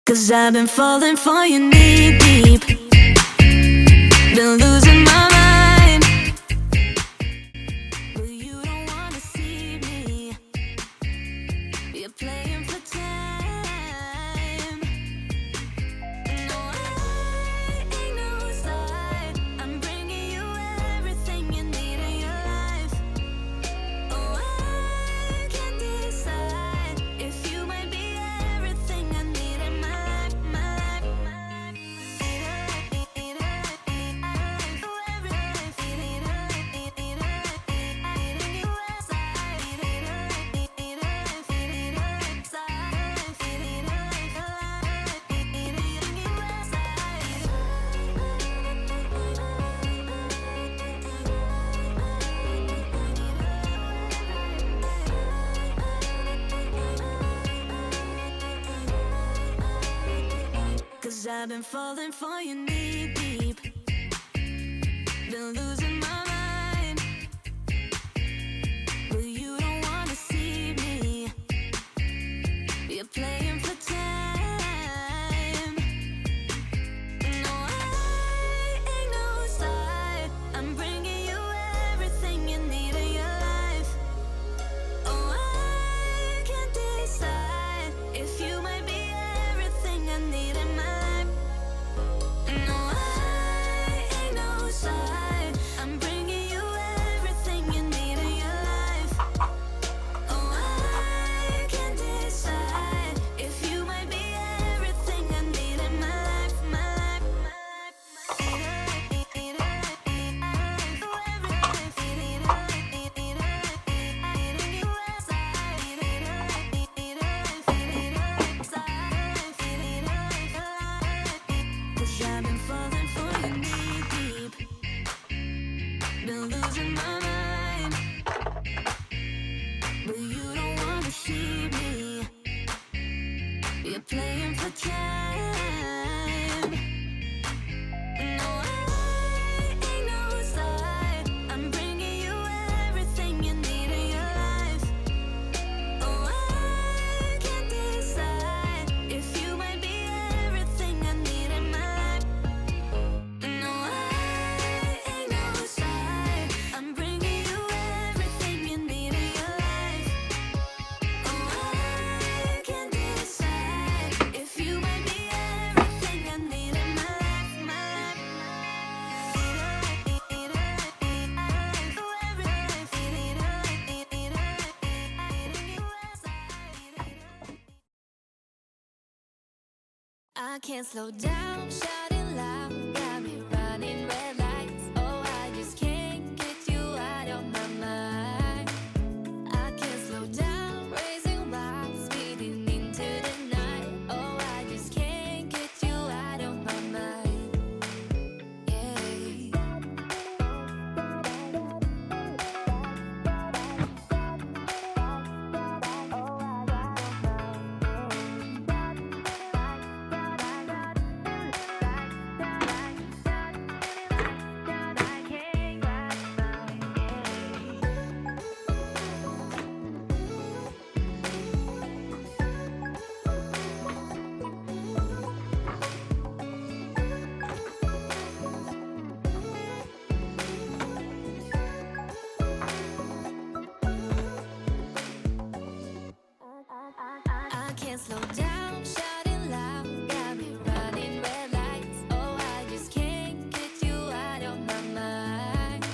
'Cause I've been falling for you knee deep, been losing my mind, but you don't wanna see me, you're playing for time. No, I ain't no side, I'm bringing you everything you need in your life. Oh, I can't decide if you might be everything I need in my life, my life, my life. Cause I've been falling for you knee deep, been losing my mind, but you don't wanna see me, you're playing for time. No, I ain't no side, I'm bringing you everything you need in your life. Oh, I can't decide if you might be everything I need in my life. No, I ain't no side, I'm bringing you everything you need in your life. Oh, I can't decide if you might be everything I need in my life, my life, my Cause I've been falling for you knee deep, been losing my mind, but you don't wanna see me, you're playing for time. No, I ain't no side, I'm bringing you everything you need in your life. Oh, I can't decide if you might be everything I need in my life. No, I ain't no side, I'm bringing you everything you need in your life. Oh, I can't decide if you might be everything I need in my life, my life, I can't slow down, shouting loud, got me running red lights. Oh, I just can't get you out of my mind. I can't slow down, racing wild, speeding into the night. Oh, I just can't get you out of my mind. Yeah. I can't slow down, shouting loud, got me running red lights. Oh, I just can't get you out of my mind.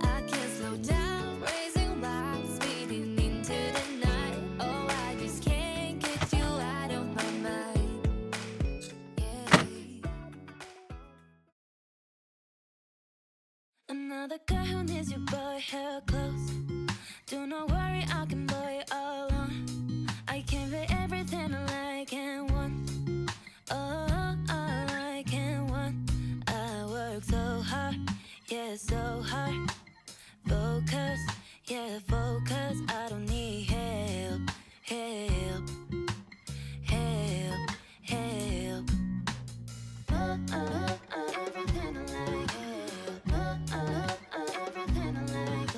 I can't slow down, racing wild, speeding into the night. Oh, I just can't get you out of my mind. Yeah. Another girl who needs your boy hair close. Do not worry, I can boy it all on. I can be everything I like and want. Oh, I like and want. I work so hard, yeah, so hard. Focus, yeah, focus. I don't need help, help, help, help. Everything I like, everything I like.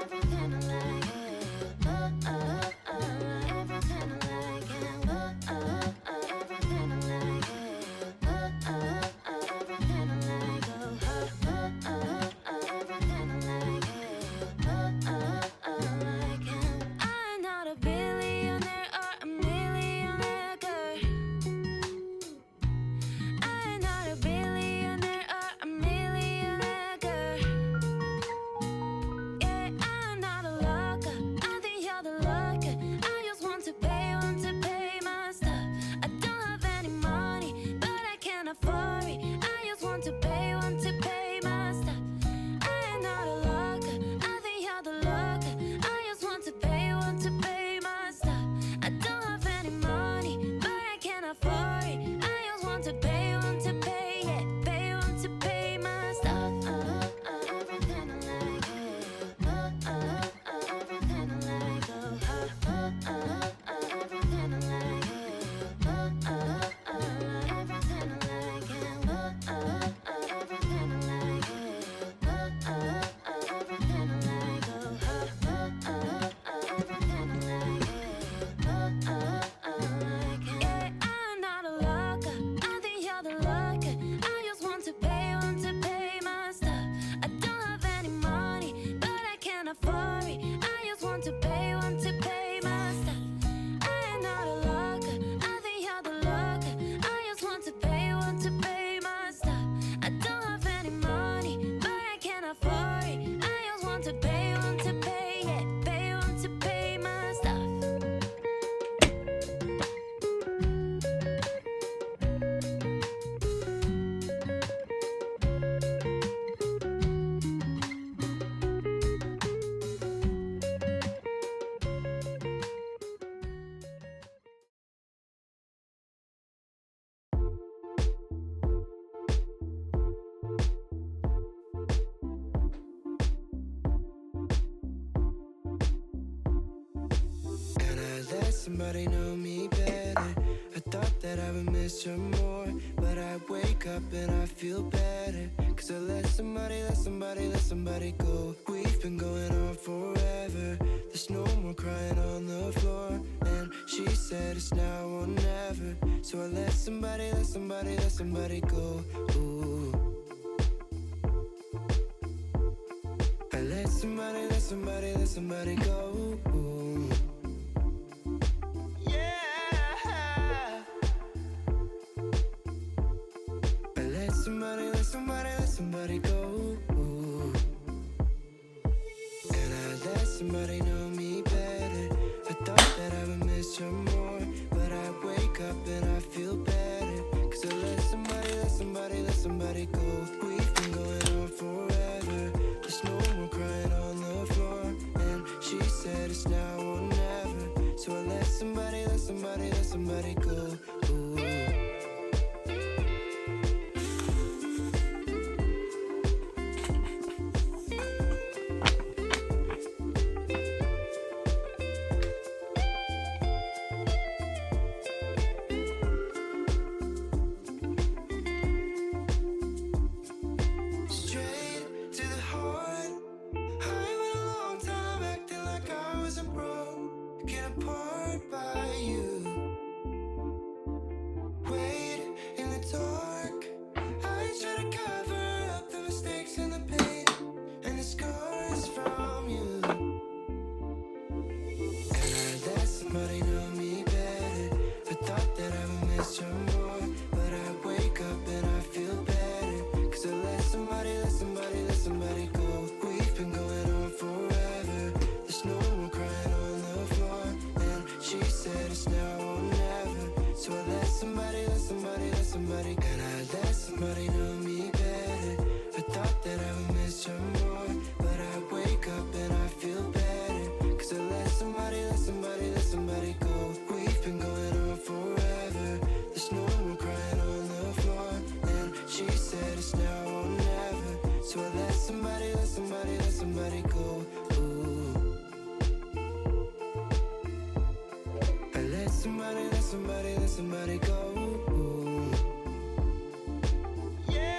Everything I like, everything I like. somebody know me better. I thought that I would miss her more, but I wake up and I feel better. Cause I let somebody go. We've been going on forever. There's no more crying on the floor. And she said it's now or never. So I let somebody go. Ooh. I let somebody go. Ooh. Yeah. I let somebody go. Ooh. And I let somebody know me better. I thought that I would miss her more, but I wake up and I feel better. Cause I let somebody go. We've been going on forever. There's no more crying on the floor. And she said it's now or never. So I let somebody go. Ooh. Somebody know me better. I thought that I would miss her more, but I wake up and I feel better. Cause I let somebody go. We've been going on forever. There's no more crying on the floor. And she said it's now or never. So I let somebody and I let somebody know me better. I thought that I would miss her more, but I wake up and I feel better. Cause I let somebody go. We've been going on forever. There's no more crying on the floor. And she said it's now or never. So I let somebody go. Ooh. I let somebody go. Ooh. Yeah.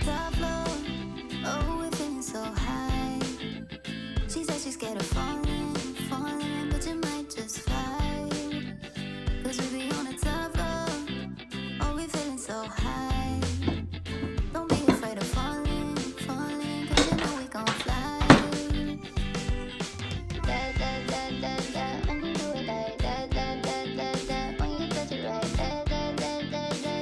Top floor, oh, we're feeling so high. She said she's scared of falling, but you might just fly. Cause we be on the top floor, oh, we're feeling so high. Don't be afraid of falling, cause you know we gon' fly. Da da da da da, when you do it like da da da da da, when you touch it right, da da da da da.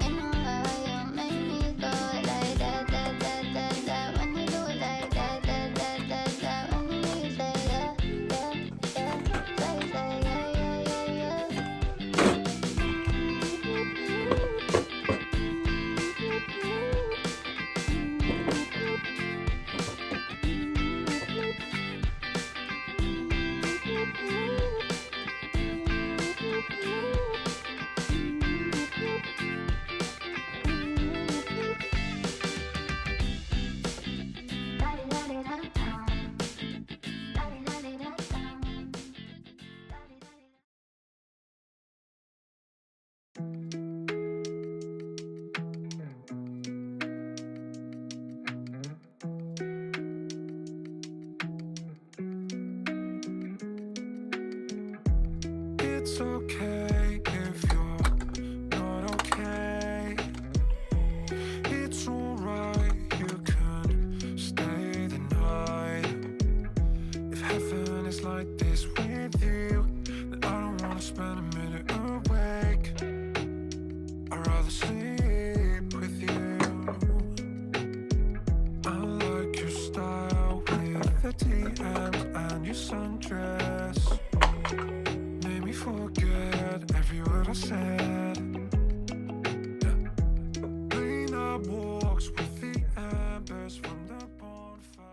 You know how you make me go like da da da da da, when you do it like da da da da da, when you say yeah, yeah, yeah, say yeah, yeah, yeah, yeah. It's okay if you're not okay. It's alright, you can stay the night. If heaven is like this with you, then I don't wanna spend a minute awake. I'd rather sleep with you. I like your style with the DMs and your sundress. Made me forget every word I said. Green up walks with the embers from the bonfire.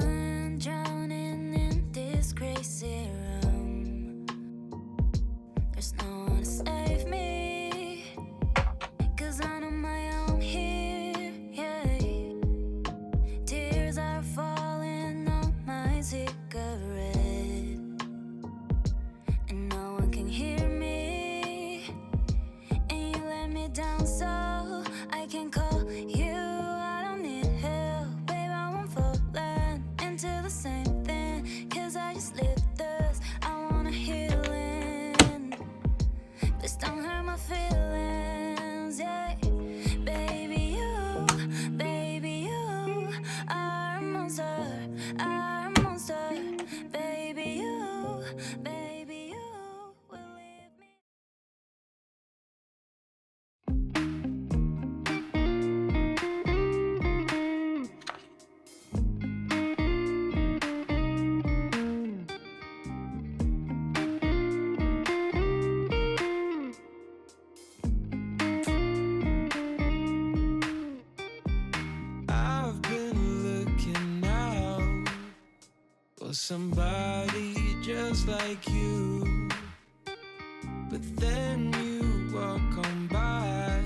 I'm drowning in this crazy room. There's no one to save me, 'cause I'm on my own here, yeah. Tears are falling on my cigarette, and no one can hear me. And you let me down so I can call you. I don't need help, babe, I won't fall into the same thing, 'cause I just live this. I want a healing. Please don't hurt my feelings, yeah. Baby, you are a monster, are a monster. Baby, you will leave me. I've been looking out for somebody just like you, but then you walk on by,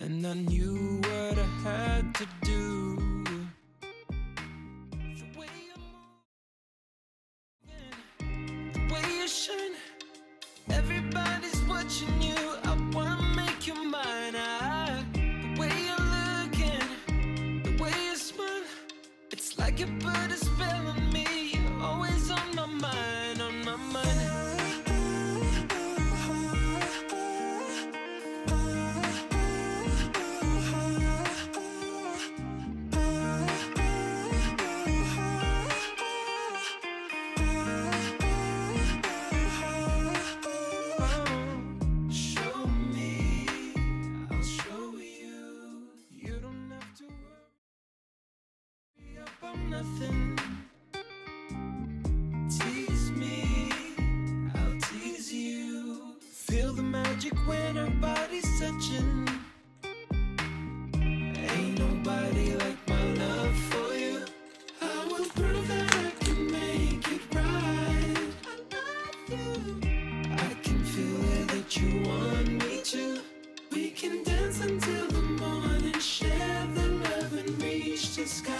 and I knew what I had to do. The way you move, the way you shine, everybody's watching you. I wanna make you mine. The way you're looking, the way you smile, it's like you put a spell on me. You're always on my mind, on my mind. Show me, I'll show you. You don't have to worry about nothing. Tease me, I'll tease you. Feel the magic when our bodies touching. Ain't nobody like my love for you. I will prove that I can make it right. I love you. I can feel it that you want me to. We can dance until the morning, share the love and reach the sky.